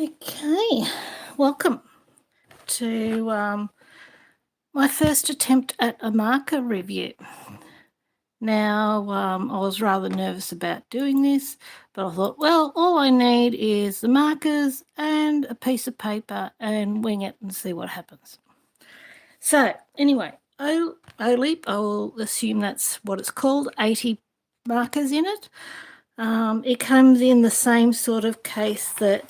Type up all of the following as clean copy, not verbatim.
Okay, welcome to my first attempt at a marker review. Now, I was rather nervous about doing this, but I thought, well, all I need is the markers and a piece of paper and wing it and see what happens. So, anyway, OLEEP, I will assume that's what it's called, 80 markers in it. It comes in the same sort of case that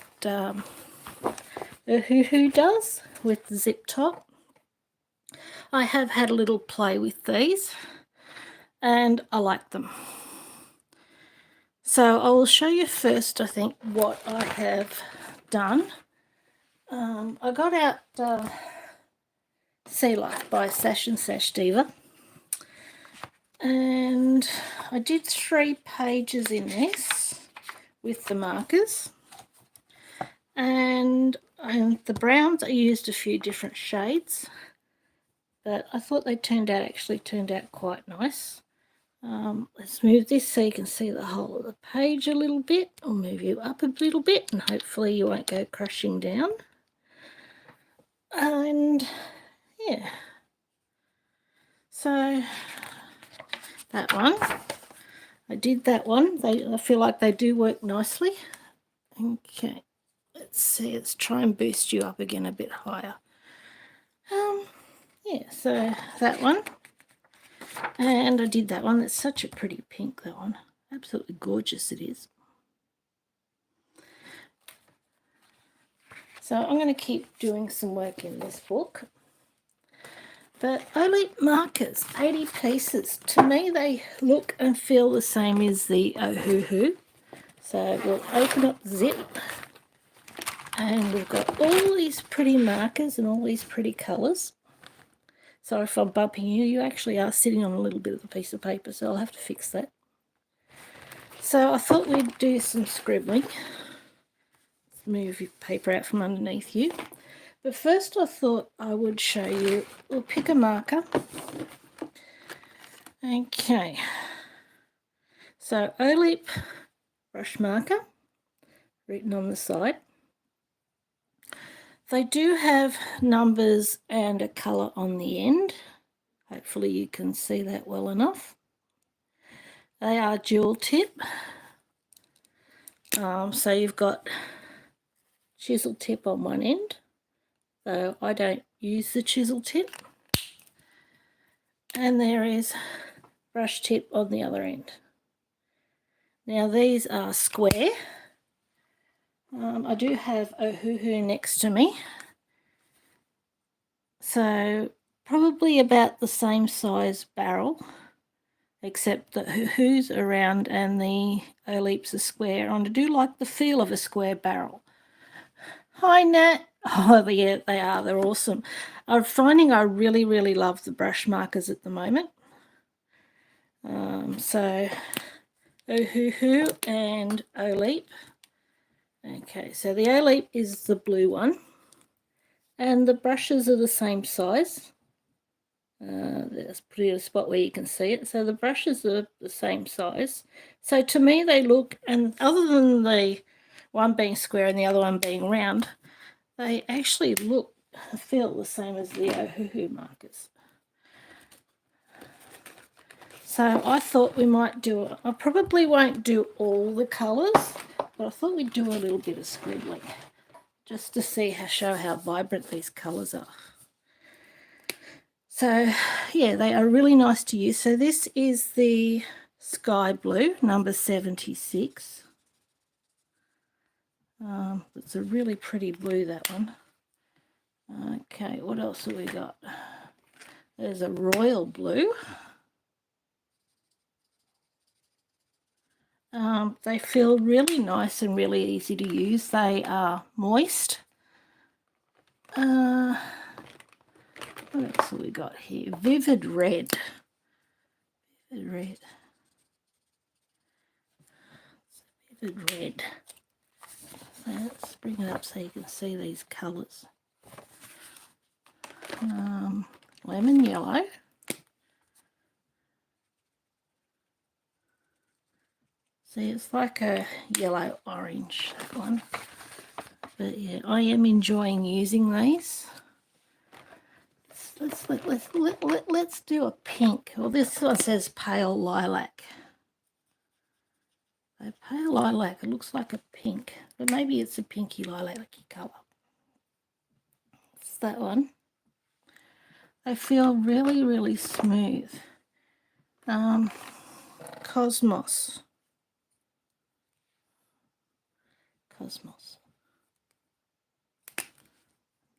Who does with the zip top. I have had a little play with these and I like them. So I will show you first, I think, what I have done. I got out Sea Life by Sash and Sash Diva, and I did 3 pages in this with the markers, and the browns I used a few different shades, but I thought they actually turned out quite nice. Let's move this so you can see the whole of the page a little bit. I'll move you up a little bit and hopefully you won't go crashing down. And yeah, so that one, I did that one. I feel like they do work nicely. Okay, let's see, let's try and boost you up again a bit higher. Yeah, so that one. And I did that one. It's such a pretty pink, that one. Absolutely gorgeous it is. So I'm going to keep doing some work in this book. But OLEEP markers, 80 pieces. To me, they look and feel the same as the Ohuhu. So we'll open up the zip. And we've got all these pretty markers and all these pretty colours. Sorry if I'm bumping you. You actually are sitting on a little bit of a piece of paper, so I'll have to fix that. So I thought we'd do some scribbling. Let's move your paper out from underneath you. But first I thought I would show you, we'll pick a marker. Okay. So OLEEP brush marker, written on the side. They do have numbers and a colour on the end. Hopefully you can see that well enough. They are dual tip. So you've got chisel tip on one end. So I don't use the chisel tip. And there is brush tip on the other end. Now these are square. I do have Ohuhu next to me. So probably about the same size barrel, except the Ohuhu's are round and the OLEEPs are square. And I do like the feel of a square barrel. Hi Nat. Oh yeah, they are. They're awesome. I'm finding I really, really love the brush markers at the moment. So Ohuhu and OLEEP. Okay, so the OLEEP is the blue one, and the brushes are the same size. Let's put it in a spot where you can see it. So the brushes are the same size. So to me they look, and other than the one being square and the other one being round, they actually feel the same as the Ohuhu markers. So I thought we might do it. I probably won't do all the colours, but I thought we'd do a little bit of scribbling just to show how vibrant these colours are. So yeah, they are really nice to use. So this is the sky blue, number 76. It's a really pretty blue, that one. Okay, what else have we got? There's a royal blue. They feel really nice and really easy to use. They are moist. What else have we got here? Vivid red. Vivid red. Vivid red. Let's bring it up so you can see these colours. Lemon yellow. See, it's like a yellow orange, that one. But yeah, I am enjoying using these. Let's do a pink. Well, this one says pale lilac. A pale lilac, it looks like a pink, but maybe it's a pinky lilac-y colour. It's that one. They feel really, really smooth. Cosmos.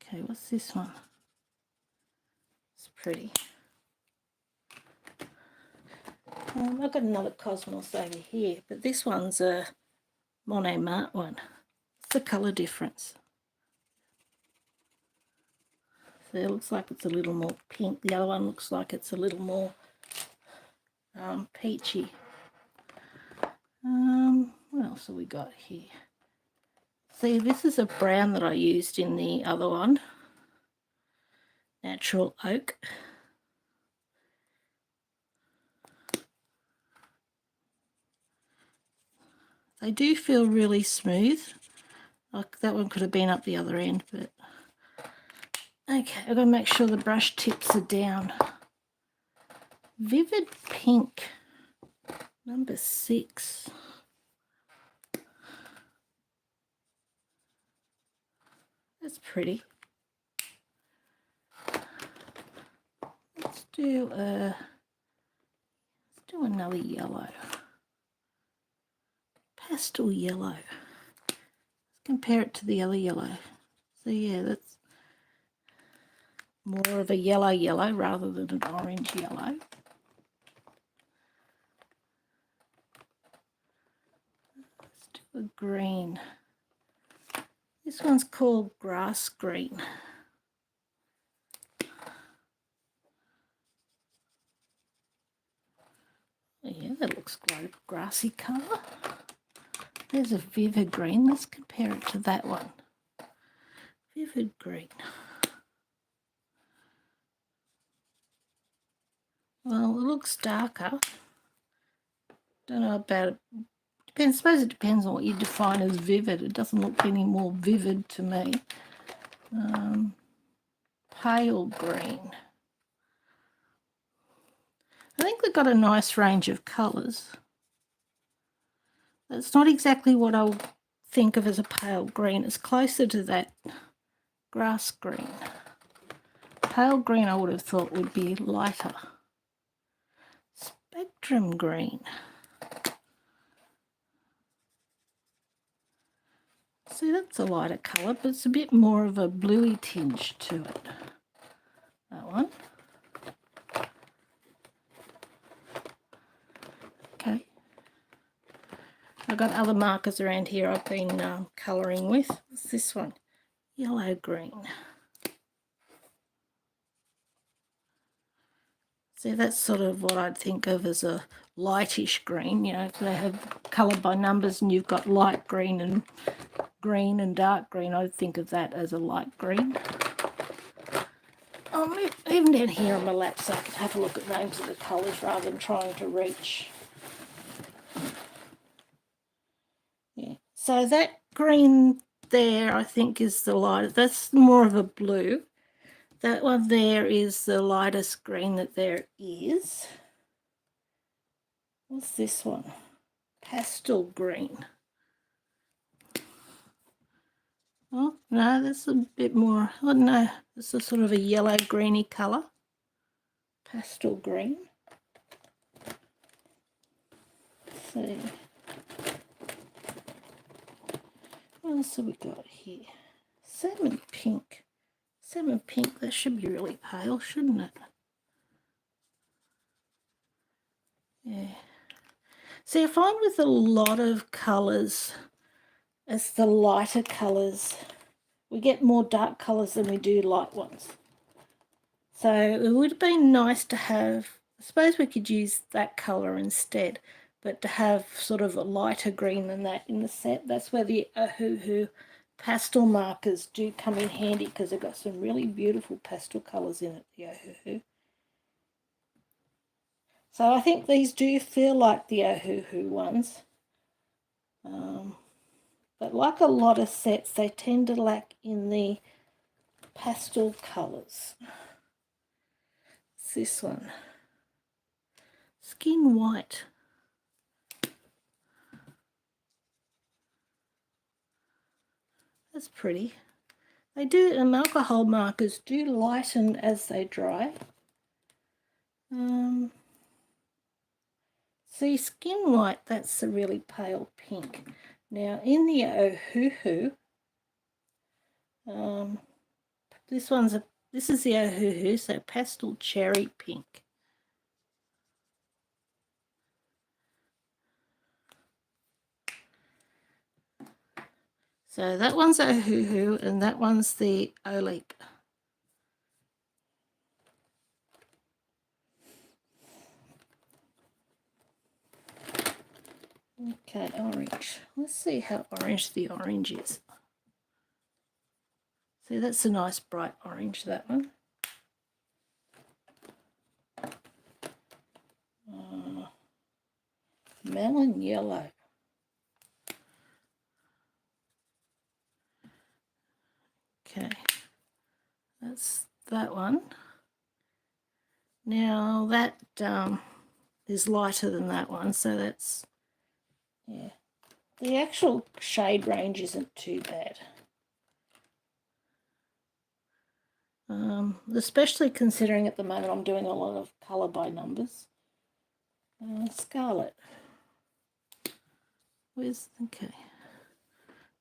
Okay, what's this one? It's pretty. I've got another Cosmos over here, but this one's a Monet Mart one. What's the colour difference? So it looks like it's a little more pink. The other one looks like it's a little more peachy. What else have we got here? See, this is a brown that I used in the other one. Natural Oak. They do feel really smooth. Like that one could have been up the other end, but okay, I've got to make sure the brush tips are down. Vivid Pink, number 6. That's pretty. Let's do another yellow. Pastel yellow. Let's compare it to the other yellow. So yeah, that's more of a yellow rather than an orange yellow. Let's do a green. This one's called Grass Green. Yeah, that looks like a grassy colour. There's a Vivid Green. Let's compare it to that one. Vivid Green. Well, it looks darker. Don't know about it. I suppose it depends on what you define as vivid. It doesn't look any more vivid to me. Pale green. I think they've got a nice range of colours. It's not exactly what I would think of as a pale green. It's closer to that grass green. Pale green I would have thought would be lighter. Spectrum green. See, that's a lighter colour, but it's a bit more of a bluey tinge to it. That one. Okay. I've got other markers around here I've been colouring with. What's this one? Yellow green. See, that's sort of what I'd think of as a lightish green. You know, if they have coloured by numbers and you've got light green and dark green, I'd think of that as a light green. Even down here on my lap so I can have a look at names of the colours rather than trying to reach. Yeah, so that green there I think is the light. That's more of a blue. That one there is the lightest green that there is. What's this one? Pastel green. Oh, no, that's a bit more, I don't know, it's a sort of a yellow greeny colour. Pastel green. Let's see. What else have we got here? Salmon pink. Salmon pink, that should be really pale, shouldn't it? Yeah. See, I find with a lot of colours, as the lighter colours, we get more dark colours than we do light ones. So it would have been nice to have, I suppose we could use that colour instead, but to have sort of a lighter green than that in the set. That's where the Ohuhu pastel markers do come in handy because they've got some really beautiful pastel colours in it, the Ohuhu. So I think these do feel like the Ohuhu ones. But like a lot of sets, they tend to lack in the pastel colours. It's this one. Skin White. That's pretty. They do, alcohol markers do lighten as they dry. See, Skin White, that's a really pale pink. Now, in the Ohuhu, this is the Ohuhu, so pastel cherry pink. So that one's Ohuhu and that one's the OLEEP. Okay, orange. Let's see how orange the orange is. See, that's a nice bright orange, that one. Melon yellow. Okay, that's that one. Now that is lighter than that one, so that's, yeah. The actual shade range isn't too bad. Especially considering at the moment I'm doing a lot of colour by numbers. Scarlet. Okay.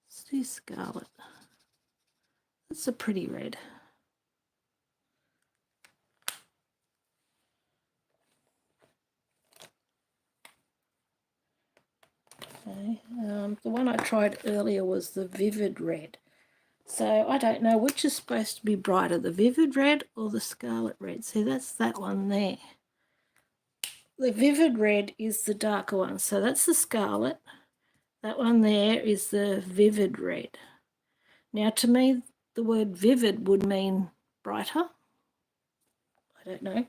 Let's do Scarlet. That's a pretty red. Okay. The one I tried earlier was the Vivid Red. So I don't know which is supposed to be brighter, the Vivid Red or the Scarlet Red. See, that's that one there. The Vivid Red is the darker one, so that's the Scarlet. That one there is the Vivid Red. Now, to me, the word vivid would mean brighter. I don't know.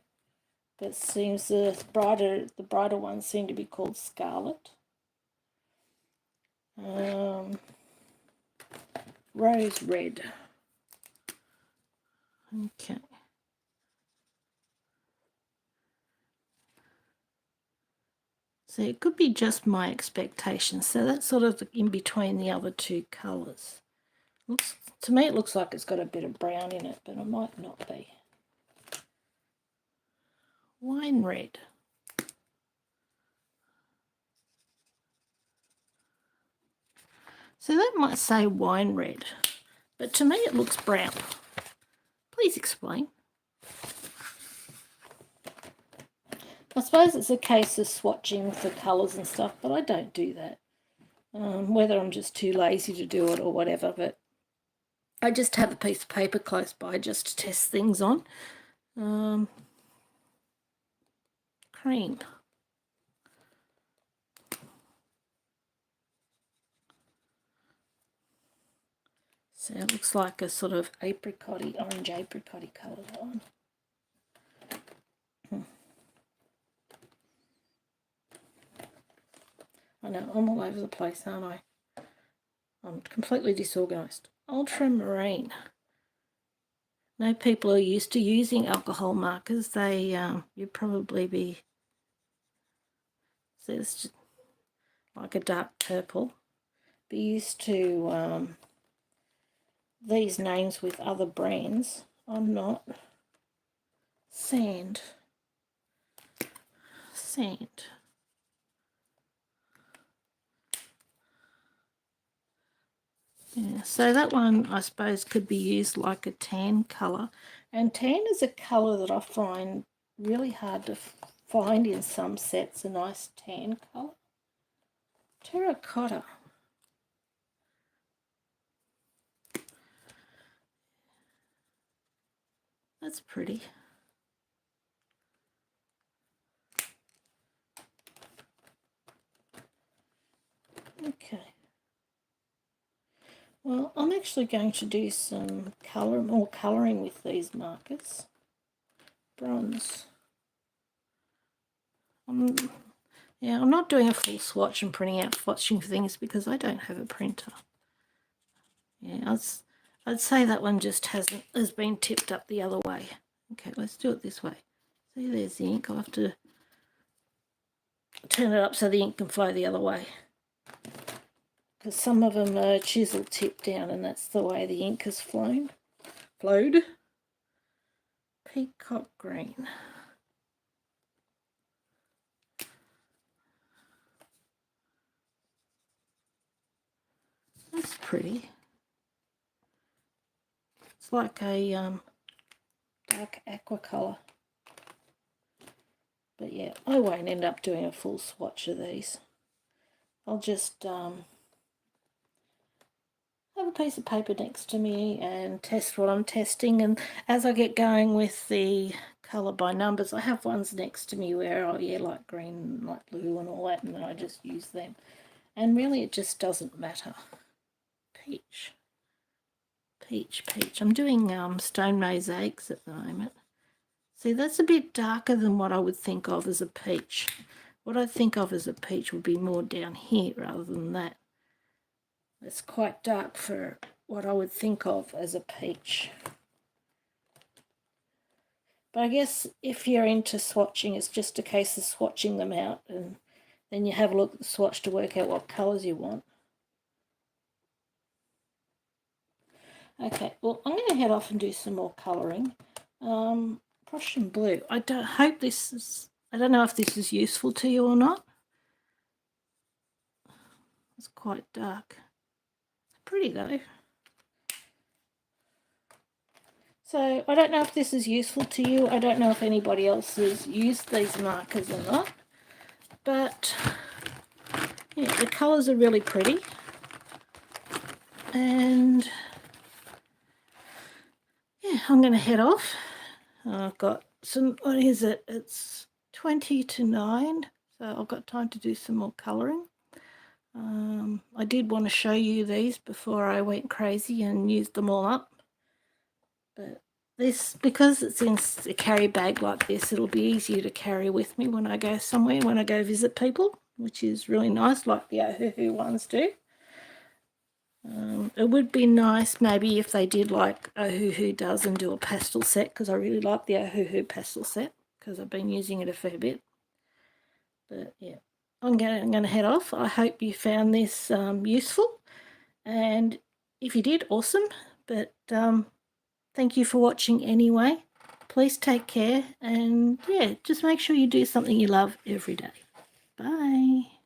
But it seems the brighter ones seem to be called Scarlet. Rose Red. Okay. So it could be just my expectations. So that's sort of in between the other two colours. To me, it looks like it's got a bit of brown in it, but it might not be. Wine Red. So that might say wine red, but to me it looks brown. Please explain. I suppose it's a case of swatching for colours and stuff, but I don't do that. Whether I'm just too lazy to do it or whatever, but I just have a piece of paper close by just to test things on. Cream. So it looks like a sort of apricot-y, orange apricot-y colour, that one. I know, I'm all over the place, aren't I? I'm completely disorganised. Ultramarine. No, people are used to using alcohol markers. You'd probably be, so it's just like a dark purple. Be used to these names with other brands. I'm not. Sand. Yeah, so that one I suppose could be used like a tan colour, and tan is a colour that I find really hard to find in some sets, a nice tan colour. Terracotta. That's pretty. Okay. Well, I'm actually going to do some more colouring with these markers. Bronze. Yeah, I'm not doing a full swatch and printing out swatching things because I don't have a printer. Yeah, I'd say that one just has been tipped up the other way. Okay, let's do it this way. See, there's the ink. I'll have to turn it up so the ink can flow the other way. Because some of them are chisel tipped down, and that's the way the ink has flowed. Peacock green. That's pretty. It's like a dark aqua colour. But yeah, I won't end up doing a full swatch of these. I'll just have a piece of paper next to me and test what I'm testing, and as I get going with the colour by numbers, I have ones next to me where, oh yeah, light green, light blue and all that, and I just use them. And really it just doesn't matter. Peach. I'm doing stone mosaics at the moment. See, that's a bit darker than what I would think of as a peach. What I think of as a peach would be more down here rather than that. It's quite dark for what I would think of as a peach. But I guess if you're into swatching, it's just a case of swatching them out, and then you have a look at the swatch to work out what colours you want. Okay, well, I'm going to head off and do some more colouring. Prussian blue. I don't know if this is useful to you or not. It's quite dark. It's pretty though. So I don't know if this is useful to you. I don't know if anybody else has used these markers or not. But yeah, the colours are really pretty. And yeah, I'm going to head off. I've got some, what is it? It's 20 to 9. So I've got time to do some more colouring. I did want to show you these before I went crazy and used them all up. But this, because it's in a carry bag like this, it'll be easier to carry with me when I go somewhere, when I go visit people, which is really nice, like the Ohuhu ones do. It would be nice maybe if they did like Ohuhu does and do a pastel set, because I really like the Ohuhu pastel set because I've been using it a fair bit. But yeah, I'm going to head off. I hope you found this useful, and if you did, awesome. But thank you for watching anyway. Please take care, and yeah, just make sure you do something you love every day. Bye.